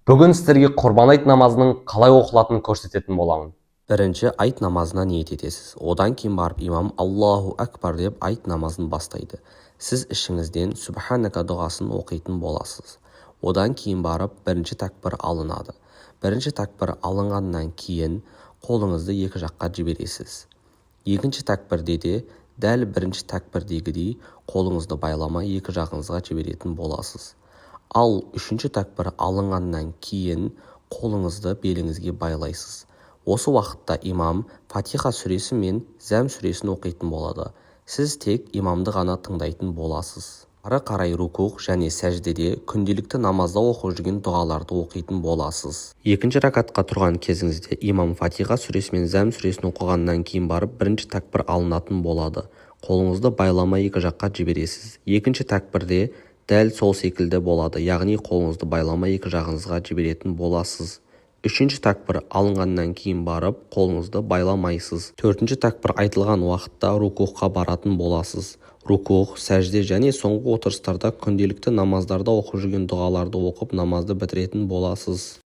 Бүгін сіздерге құрбан айт намазының қалай оқылатынын көрсететін боламын. Бірінші айт намазына ниет етесіз. Одан кейін барып имам Аллаху Акбар деп айт намазын бастайды. Сіз ішіңізден Субханака дұғасын оқитын боласыз. Одан кейін барып бірінші такбір алынады. Бірінші такбір алынғаннан кейін қолыңызды екі жаққа жібересіз. Екінші такбірде де дәл бірінші такбірдегідей қолыңызды байламай екі жағыңызға жіберетін боласыз. Ал үшінші такбір алынғаннан кейін қолыңызды беліңізге байлайсыз. Осы уақытта имам Фатиха сүресі мен Зәм сүресін оқитын болады. Сіз тек имамды ғана тыңдайтын боласыз. Ары қарай рукух және сәждеде күнделікті намазда оқып жүрген дұғаларды оқитын боласыз. Екінші ракатқа тұрған кезіңізде имам Фатиха сүресі мен Зәм сүресін оқығаннан кейін барып бірінші такбір алынатын болады. Қолыңызды байламай екі жаққа жібересіз. Екінші такбірде дәл сол секілді болады, яғни қолыңызды байламай екі жағыңызға жіберетін боласыз. Үшінші такбір алынғаннан кейін барып қолыңызды байламайсыз. Төртінші такбір айтылған уақытта рукухқа баратын боласыз. Рукух, сәжде және соңғы отырыстарда күнделікті намаздарда оқып жүрген дұғаларды оқып намазды бітіретін боласыз.